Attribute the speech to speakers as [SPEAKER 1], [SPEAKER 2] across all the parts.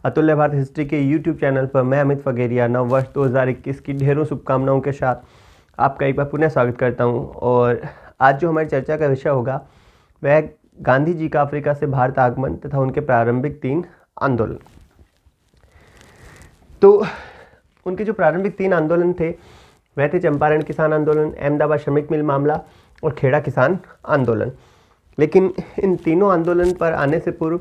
[SPEAKER 1] अतुल्य भारत हिस्ट्री के YouTube channel पर मैं अमित फगेरिया नव वर्ष 2021 की ढेरों शुभकामनाओं के साथ आपका एक बार पुनः स्वागत करता हूं। और आज जो हमारी चर्चा का विषय होगा वह गांधी जी का अफ्रीका से भारत आगमन तथा उनके प्रारंभिक 3 आंदोलन। तो उनके जो प्रारंभिक 3 आंदोलन थे वह थे चंपारण किसान आंदोलन, अहमदाबाद श्रमिक मिल मामला और खेड़ा किसान आंदोलन। लेकिन इन तीनों आंदोलन पर आने से पूर्व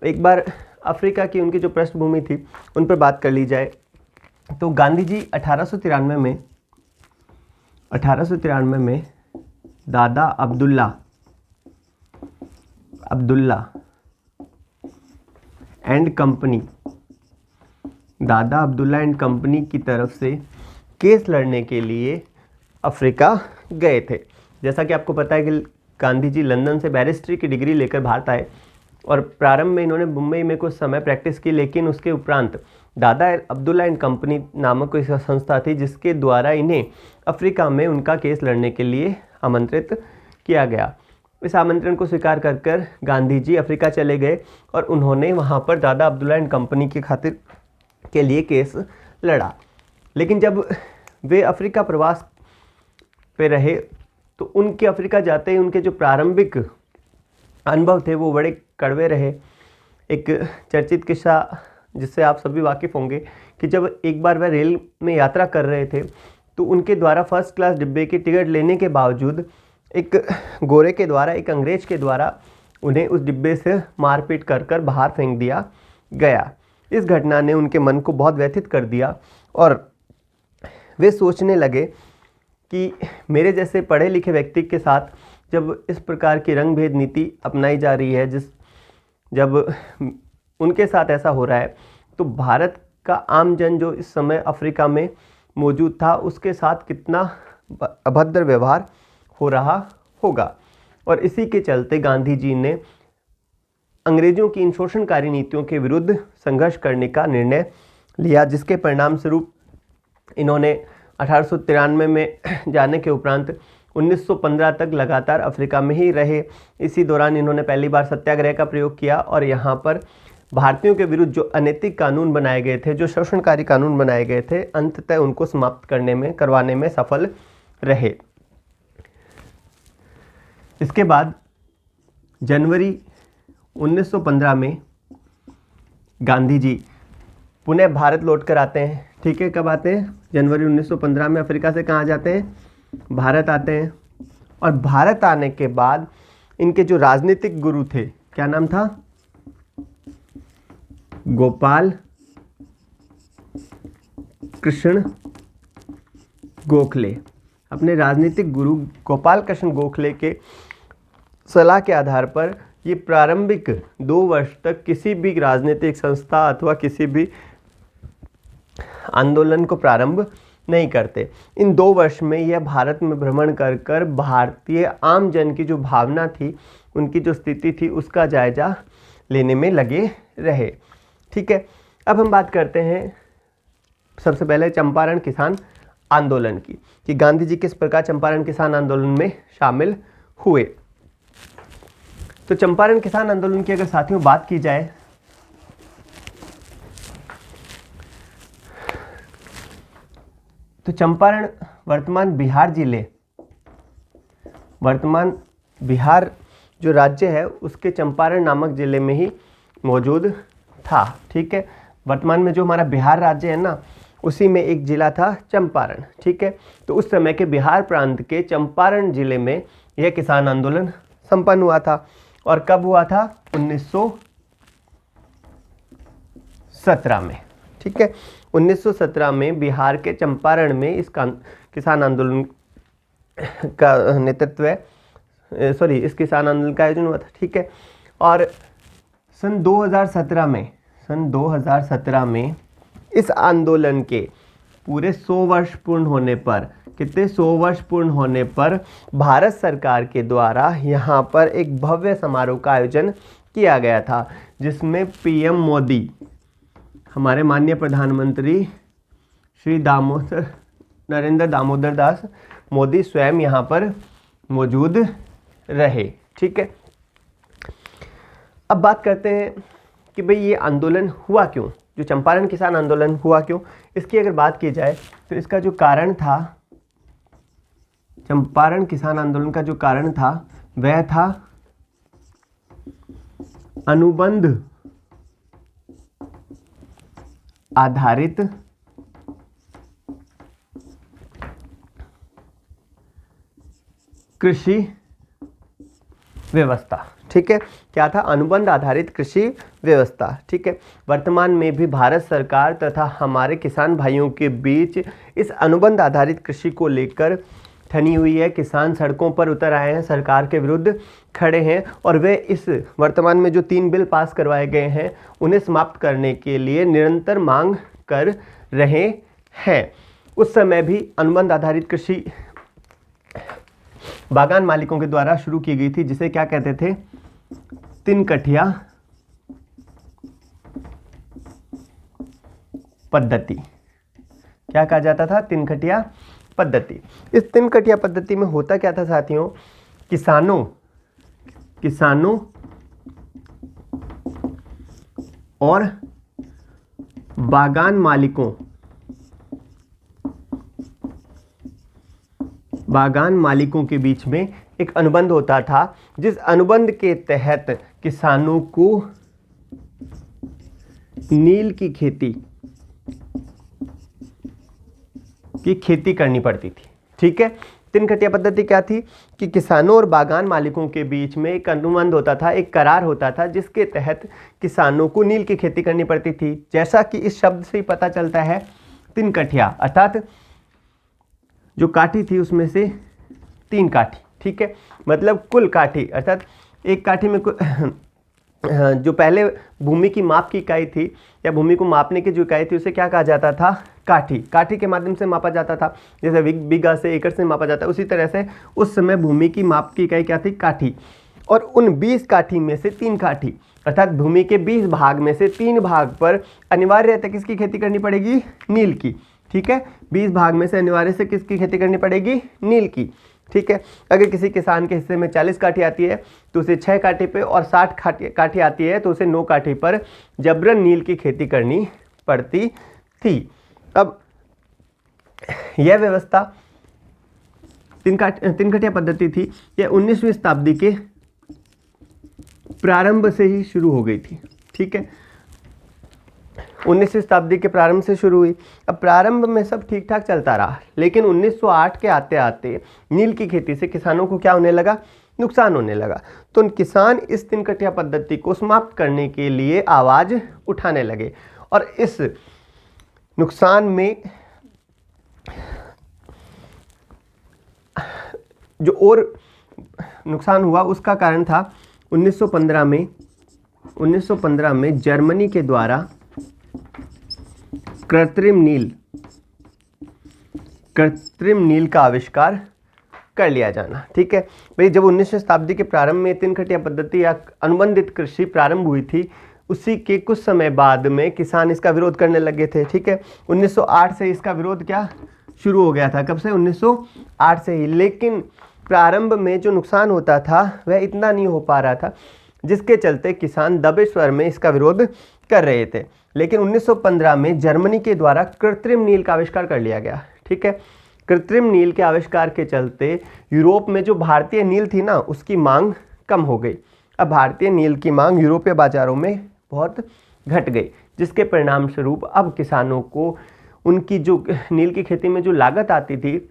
[SPEAKER 1] एक बार अफ्रीका की उनकी जो पृष्ठभूमि थी उन पर बात कर ली जाए। तो गांधी जी 1893 में दादा अब्दुल्ला एंड कंपनी की तरफ से केस लड़ने के लिए अफ्रीका गए थे। जैसा कि आपको पता है कि गांधी जी लंदन से बैरिस्ट्री की डिग्री लेकर भारत आए और प्रारंभ में इन्होंने मुंबई में कुछ समय प्रैक्टिस की, लेकिन उसके उपरांत दादा अब्दुल्ला एंड कंपनी नामक कोई संस्था थी जिसके द्वारा इन्हें अफ्रीका में उनका केस लड़ने के लिए आमंत्रित किया गया। इस आमंत्रण को स्वीकार कर गांधी जी अफ्रीका चले गए और उन्होंने वहाँ पर दादा अब्दुल्ला एंड कंपनी की खातिर के लिए केस लड़ा। लेकिन जब वे अफ्रीका प्रवास पे रहे तो उनके अफ्रीका जाते ही उनके जो प्रारंभिक अनुभव थे वो बड़े कड़वे रहे। एक चर्चित किस्सा जिससे आप सभी वाकिफ़ होंगे कि जब एक बार वह रेल में यात्रा कर रहे थे तो उनके द्वारा फर्स्ट क्लास डिब्बे की टिकट लेने के बावजूद एक गोरे के द्वारा, एक अंग्रेज के द्वारा उन्हें उस डिब्बे से मारपीट कर बाहर फेंक दिया गया। इस घटना ने उनके मन को बहुत व्यथित कर दिया और वे सोचने लगे कि मेरे जैसे पढ़े लिखे व्यक्ति के साथ जब इस प्रकार की रंग भेद नीति अपनाई जा रही है, जब उनके साथ ऐसा हो रहा है, तो भारत का आम जन जो इस समय अफ्रीका में मौजूद था उसके साथ कितना अभद्र व्यवहार हो रहा होगा। और इसी के चलते गांधी जी ने अंग्रेजों की इन शोषणकारी नीतियों के विरुद्ध संघर्ष करने का निर्णय लिया, जिसके परिणाम स्वरूप इन्होंने 1893 में जाने के उपरांत 1915 तक लगातार अफ्रीका में ही रहे। इसी दौरान इन्होंने पहली बार सत्याग्रह का प्रयोग किया और यहाँ पर भारतीयों के विरुद्ध जो अनैतिक कानून बनाए गए थे, जो शोषणकारी कानून बनाए गए थे, अंततः उनको समाप्त करवाने में सफल रहे। इसके बाद जनवरी 1915 में गांधी जी पुनः भारत लौटकर आते हैं। ठीक है, कब आते हैं? जनवरी 1915 में अफ्रीका से कहाँ जाते हैं? भारत आते हैं। और भारत आने के बाद इनके जो राजनीतिक गुरु थे, क्या नाम था? गोपाल कृष्ण गोखले। अपने राजनीतिक गुरु गोपाल कृष्ण गोखले के सलाह के आधार पर ये प्रारंभिक 2 वर्ष तक किसी भी राजनीतिक संस्था अथवा किसी भी आंदोलन को प्रारंभ नहीं करते। इन 2 वर्ष में यह भारत में भ्रमण कर भारतीय आम जन की जो भावना थी, उनकी जो स्थिति थी, उसका जायजा लेने में लगे रहे। ठीक है, अब हम बात करते हैं सबसे पहले चंपारण किसान आंदोलन की, कि गांधी जी किस प्रकार चंपारण किसान आंदोलन में शामिल हुए। तो चंपारण किसान आंदोलन की अगर साथियों बात की जाए तो चंपारण वर्तमान बिहार जो राज्य है उसके चंपारण नामक जिले में ही मौजूद था। ठीक है, वर्तमान में जो हमारा बिहार राज्य है ना, उसी में एक जिला था चंपारण। ठीक है, तो उस समय के बिहार प्रांत के चंपारण जिले में यह किसान आंदोलन संपन्न हुआ था। और कब हुआ था? 1917 में। ठीक है, 1917 में बिहार के चंपारण में इस किसान आंदोलन का इस किसान आंदोलन का आयोजन हुआ था। ठीक है, और सन 2017 में इस आंदोलन के पूरे 100 वर्ष पूर्ण होने पर, कितने 100 वर्ष पूर्ण होने पर भारत सरकार के द्वारा यहाँ पर एक भव्य समारोह का आयोजन किया गया था, जिसमें पीएम मोदी, हमारे माननीय प्रधानमंत्री श्री नरेंद्र दामोदर दास मोदी स्वयं यहाँ पर मौजूद रहे। ठीक है, अब बात करते हैं कि भाई ये आंदोलन हुआ क्यों, जो चंपारण किसान आंदोलन हुआ क्यों, इसकी अगर बात की जाए तो इसका जो कारण था, चंपारण किसान आंदोलन का जो कारण था वह था अनुबंध आधारित कृषि व्यवस्था। ठीक है, क्या था? अनुबंध आधारित कृषि व्यवस्था। ठीक है, वर्तमान में भी भारत सरकार तथा हमारे किसान भाइयों के बीच इस अनुबंध आधारित कृषि को लेकर ठनी हुई है। किसान सड़कों पर उतर आए हैं, सरकार के विरुद्ध खड़े हैं और वे इस वर्तमान में जो 3 बिल पास करवाए गए हैं उन्हें समाप्त करने के लिए निरंतर मांग कर रहे हैं। उस समय भी अनुबंध आधारित कृषि बागान मालिकों के द्वारा शुरू की गई थी, जिसे क्या कहते थे? 3 कठिया पद्धति। क्या कहा जाता था? 3 कठिया पद्धति। इस 3 कठिया पद्धति में होता क्या था साथियों? किसानों और बागान मालिकों के बीच में एक अनुबंध होता था, जिस अनुबंध के तहत किसानों को नील की खेती करनी पड़ती थी। ठीक है, 3 कठिया पद्धति क्या थी कि किसानों और बागान मालिकों के बीच में एक अनुबंध होता था, एक करार होता था, जिसके तहत किसानों को नील की खेती करनी पड़ती थी। जैसा कि इस शब्द से ही पता चलता है, 3 कठिया अर्थात जो काठी थी उसमें से 3 काठी। ठीक है, मतलब कुल काठी अर्थात एक काठी में जो पहले भूमि की माप की इकाई थी या भूमि को मापने की जो इकाई थी उसे क्या कहा जाता था? काठी। काठी के माध्यम से मापा जाता था, जैसे बीघा से एकड़ से मापा जाता है, उसी तरह से उस समय भूमि की माप की इकाई क्या थी? काठी। और उन 20 काठी में से 3 काठी अर्थात भूमि के 20 भाग में से 3 भाग पर अनिवार्यतः किसकी खेती करनी पड़ेगी? नील की। ठीक है, 20 भाग में से अनिवार्य से किसकी खेती करनी पड़ेगी? नील की। ठीक है, अगर किसी किसान के हिस्से में 40 काठी आती है तो उसे 6 काठी पे, और 60 काठी आती है तो उसे 9 काठी पर जबरन नील की खेती करनी पड़ती थी। अब यह व्यवस्था 3 कठिया पद्धति थी, यह 19वीं शताब्दी के प्रारंभ से ही शुरू हो गई थी। ठीक है, 19वीं शताब्दी के प्रारंभ से शुरू हुई। अब प्रारंभ में सब ठीक ठाक चलता रहा, लेकिन 1908 के आते आते नील की खेती से किसानों को क्या होने लगा? नुकसान होने लगा। तो किसान इस 3 कठिया पद्धति को समाप्त करने के लिए आवाज़ उठाने लगे और इस नुकसान में जो और नुकसान हुआ उसका कारण था 1915 में जर्मनी के द्वारा कृत्रिम नील का आविष्कार कर लिया जाना। ठीक है भाई, जब 19वीं शताब्दी के प्रारंभ में 3 कठिया पद्धति या अनुबंधित कृषि प्रारंभ हुई थी, उसी के कुछ समय बाद में किसान इसका विरोध करने लगे थे। ठीक है, 1908 से इसका विरोध क्या शुरू हो गया था? कब से? 1908 से ही। लेकिन प्रारंभ में जो नुकसान होता था वह इतना नहीं हो पा रहा था, जिसके चलते किसान दबे स्वर में इसका विरोध कर रहे थे। लेकिन 1915 में जर्मनी के द्वारा कृत्रिम नील का आविष्कार कर लिया गया। ठीक है, कृत्रिम नील के आविष्कार के चलते यूरोप में जो भारतीय नील थी ना, उसकी मांग कम हो गई। अब भारतीय नील की मांग यूरोपीय बाजारों में बहुत घट गई, जिसके परिणाम स्वरूप अब किसानों को उनकी जो नील की खेती में जो लागत आती थी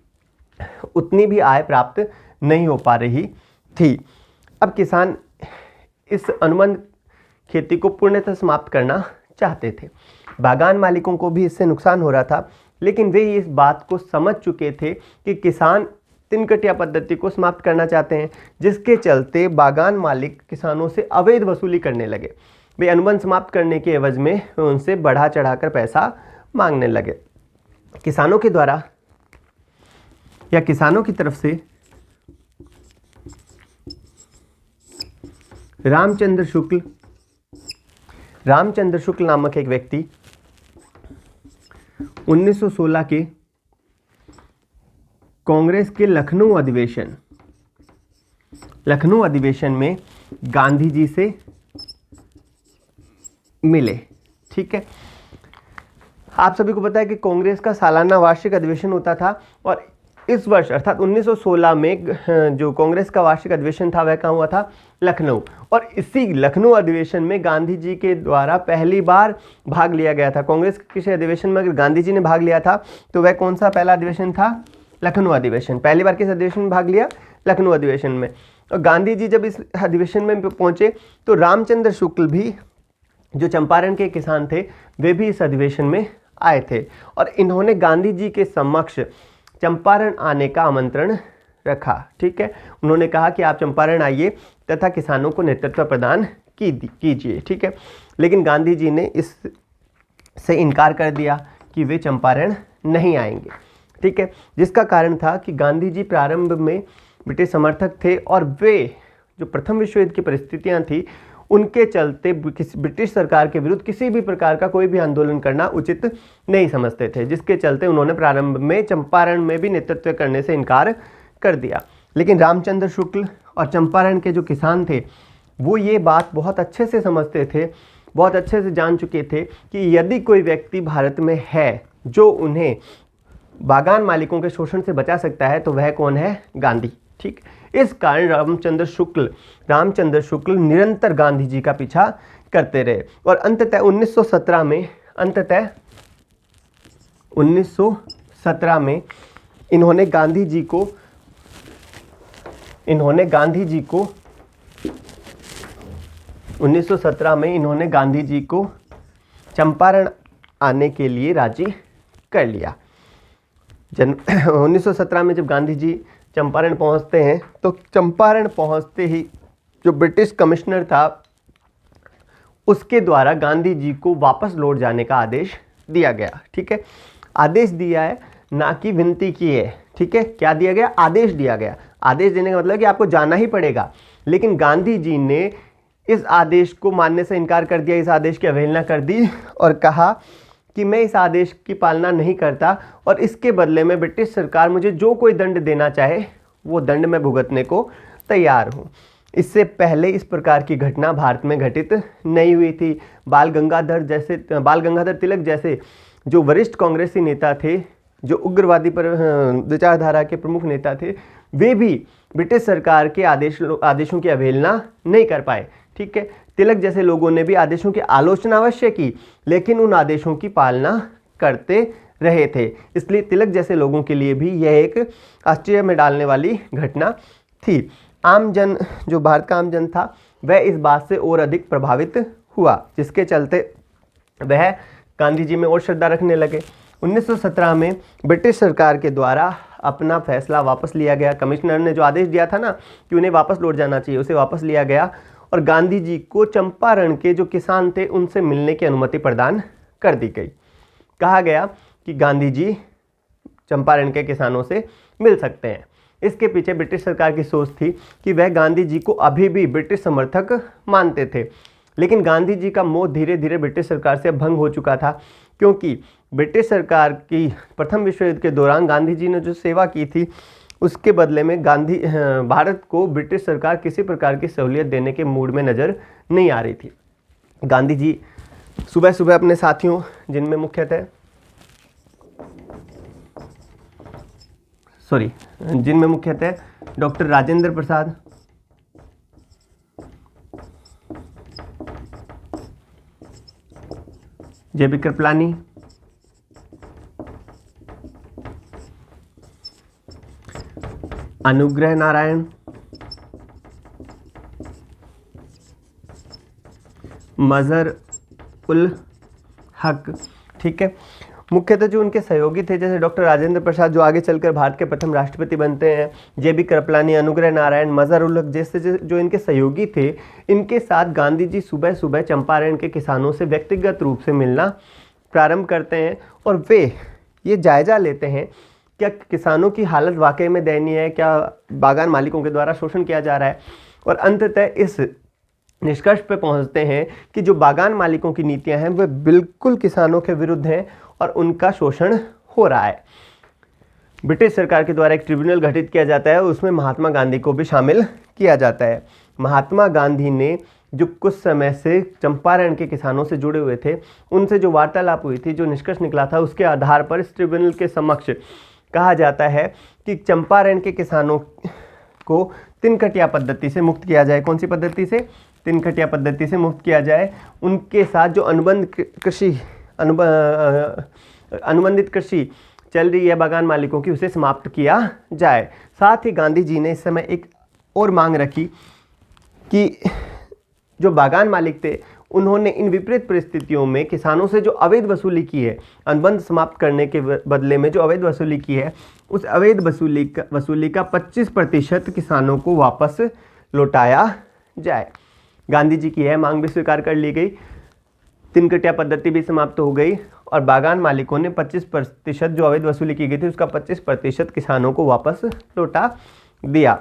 [SPEAKER 1] उतनी भी आय प्राप्त नहीं हो पा रही थी। अब किसान इस अनुबंध खेती को पूर्णतः समाप्त करना चाहते थे। बागान मालिकों को भी इससे नुकसान हो रहा था, लेकिन वे इस बात को समझ चुके थे कि किसान 3 कठिया पद्धति को समाप्त करना चाहते हैं, जिसके चलते बागान मालिक किसानों से अवैध वसूली करने लगे। वे अनुबंध समाप्त करने के एवज में उनसे बढ़ा चढ़ाकर पैसा मांगने लगे। किसानों के द्वारा या किसानों की तरफ से रामचंद्र शुक्ल नामक एक व्यक्ति 1916 के कांग्रेस के लखनऊ अधिवेशन में गांधी जी से मिले। ठीक है, आप सभी को पता है कि कांग्रेस का सालाना वार्षिक अधिवेशन होता था और इस वर्ष अर्थात 1916 में जो कांग्रेस का वार्षिक अधिवेशन था वह कहाँ हुआ था? लखनऊ। और इसी लखनऊ अधिवेशन में गांधी जी के द्वारा पहली बार भाग लिया गया था। कांग्रेस के किसी अधिवेशन में अगर गांधी जी ने भाग लिया था तो वह कौन सा पहला अधिवेशन था? लखनऊ अधिवेशन। पहली बार किस अधिवेशन में भाग लिया? लखनऊ अधिवेशन में। और गांधी जी जब इस अधिवेशन में पहुंचे तो रामचंद्र शुक्ल भी, जो चंपारण के किसान थे, वे भी इस अधिवेशन में आए थे और इन्होंने गांधी जी के समक्ष चंपारण आने का आमंत्रण रखा। ठीक है, उन्होंने कहा कि आप चंपारण आइए तथा किसानों को नेतृत्व प्रदान कीजिए। ठीक है, लेकिन गांधी जी ने इससे इनकार कर दिया कि वे चंपारण नहीं आएंगे। ठीक है, जिसका कारण था कि गांधी जी प्रारंभ में ब्रिटिश समर्थक थे और वे जो प्रथम विश्व युद्ध की परिस्थितियां थी उनके चलते ब्रिटिश सरकार के विरुद्ध किसी भी प्रकार का कोई भी आंदोलन करना उचित नहीं समझते थे, जिसके चलते उन्होंने प्रारंभ में चंपारण में भी नेतृत्व करने से इनकार कर दिया। लेकिन रामचंद्र शुक्ल और चंपारण के जो किसान थे वो ये बात बहुत अच्छे से समझते थे, बहुत अच्छे से जान चुके थे कि यदि कोई व्यक्ति भारत में है जो उन्हें बागान मालिकों के शोषण से बचा सकता है तो वह कौन है? गांधी। ठीक, इस कारण रामचंद्र शुक्ल निरंतर गांधी जी का पीछा करते रहे और अंततः 1917 में इन्होंने गांधी जी को चंपारण आने के लिए राजी कर लिया। 1917 में जब गांधी जी चंपारण पहुंचते हैं तो चंपारण पहुंचते ही जो ब्रिटिश कमिश्नर था उसके द्वारा गांधी जी को वापस लौट जाने का आदेश दिया गया। ठीक है, आदेश दिया है, ना कि विनती की है। ठीक है, क्या दिया गया? आदेश दिया गया। आदेश देने का मतलब कि आपको जाना ही पड़ेगा, लेकिन गांधी जी ने इस आदेश को मानने से इनकार कर दिया, इस आदेश की अवहेलना कर दी और कहा कि मैं इस आदेश की पालना नहीं करता और इसके बदले में ब्रिटिश सरकार मुझे जो कोई दंड देना चाहे वो दंड मैं भुगतने को तैयार हूँ। इससे पहले इस प्रकार की घटना भारत में घटित नहीं हुई थी। बाल गंगाधर तिलक जैसे जो वरिष्ठ कांग्रेसी नेता थे, जो उग्रवादी पर विचारधारा के प्रमुख नेता थे, वे भी ब्रिटिश सरकार के आदेशों की अवहेलना नहीं कर पाए। ठीक है, तिलक जैसे लोगों ने भी आदेशों की आलोचना अवश्य की, लेकिन उन आदेशों की पालना करते रहे थे। इसलिए तिलक जैसे लोगों के लिए भी यह एक आश्चर्य में डालने वाली घटना थी। आमजन, जो भारत का आमजन था, वह इस बात से और अधिक प्रभावित हुआ, जिसके चलते वह गांधी जी में और श्रद्धा रखने लगे। 1917 में ब्रिटिश सरकार के द्वारा अपना फैसला वापस लिया गया। कमिश्नर ने जो आदेश दिया था ना कि उन्हें वापस लौट जाना चाहिए, उसे वापस लिया गया और गांधी जी को चंपारण के जो किसान थे उनसे मिलने की अनुमति प्रदान कर दी गई। कहा गया कि गांधी जी चंपारण के किसानों से मिल सकते हैं। इसके पीछे ब्रिटिश सरकार की सोच थी कि वह गांधी जी को अभी भी ब्रिटिश समर्थक मानते थे, लेकिन गांधी जी का मोह धीरे धीरे ब्रिटिश सरकार से भंग हो चुका था, क्योंकि ब्रिटिश सरकार की प्रथम विश्व युद्ध के दौरान गांधी जी ने जो सेवा की थी उसके बदले में भारत को ब्रिटिश सरकार किसी प्रकार की सहूलियत देने के मूड में नज़र नहीं आ रही थी। गांधी जी सुबह सुबह अपने साथियों, जिनमें मुख्यतः डॉक्टर राजेंद्र प्रसाद, जे.बी. कृपलानी, अनुग्रह नारायण, मजहर उल हक, ठीक है, मुख्यतः जो उनके सहयोगी थे जैसे डॉक्टर राजेंद्र प्रसाद जो आगे चलकर भारत के प्रथम राष्ट्रपति बनते हैं, जे.बी. कृपलानी, अनुग्रह नारायण, मजहर उल हक जैसे जो इनके सहयोगी थे, इनके साथ गांधी जी सुबह सुबह चंपारण के किसानों से व्यक्तिगत रूप से मिलना प्रारंभ करते हैं और वे ये जायजा लेते हैं क्या किसानों की हालत वाकई में दयनीय है, क्या बागान मालिकों के द्वारा शोषण किया जा रहा है, और अंततः इस निष्कर्ष पे पहुंचते हैं कि जो बागान मालिकों की नीतियां हैं वे बिल्कुल किसानों के विरुद्ध हैं और उनका शोषण हो रहा है। ब्रिटिश सरकार के द्वारा एक ट्रिब्यूनल गठित किया जाता है, उसमें महात्मा गांधी को भी शामिल किया जाता है। महात्मा गांधी ने जो कुछ समय से चंपारण के किसानों से जुड़े हुए थे, उनसे जो वार्तालाप हुई थी, जो निष्कर्ष निकला था, उसके आधार पर इस ट्रिब्यूनल के समक्ष कहा जाता है कि चंपारण के किसानों को तिनकटिया पद्धति से मुक्त किया जाए। कौन सी पद्धति से? तिनकटिया पद्धति से मुक्त किया जाए। उनके साथ जो अनुबंधित कृषि चल रही है बागान मालिकों की, उसे समाप्त किया जाए। साथ ही गांधी जी ने इस समय एक और मांग रखी कि जो बागान मालिक थे, उन्होंने इन विपरीत परिस्थितियों में किसानों से जो अवैध वसूली की है, अनुबंध समाप्त करने के बदले में जो अवैध वसूली की है, उस अवैध वसूली का 25% किसानों को वापस लौटाया जाए। गांधी जी की यह मांग भी स्वीकार कर ली गई, तिनकटिया पद्धति भी समाप्त हो गई और बागान मालिकों ने 25% जो अवैध वसूली की गई थी, उसका 25% किसानों को वापस लौटा दिया।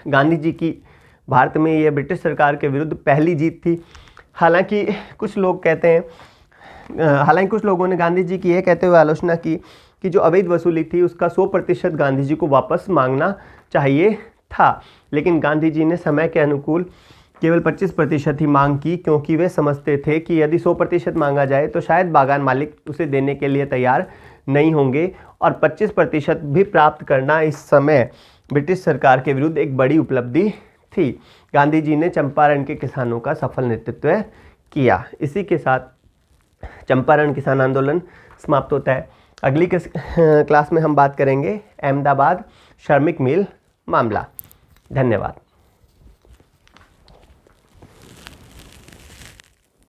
[SPEAKER 1] गांधी जी की भारत में यह ब्रिटिश सरकार के विरुद्ध पहली जीत थी। हालांकि कुछ लोगों ने गांधी जी की यह कहते हुए आलोचना की कि जो अवैध वसूली थी उसका 100% गांधी जी को वापस मांगना चाहिए था, लेकिन गांधी जी ने समय के अनुकूल केवल 25% ही मांग की, क्योंकि वे समझते थे कि यदि 100% मांगा जाए तो शायद बागान मालिक उसे देने के लिए तैयार नहीं होंगे, और 25% भी प्राप्त करना इस समय ब्रिटिश सरकार के विरुद्ध एक बड़ी उपलब्धि थी। गांधी जी ने चंपारण के किसानों का सफल नेतृत्व किया। इसी के साथ चंपारण किसान आंदोलन समाप्त होता है। अगली क्लास में हम बात करेंगे अहमदाबाद श्रमिक मिल मामला। धन्यवाद।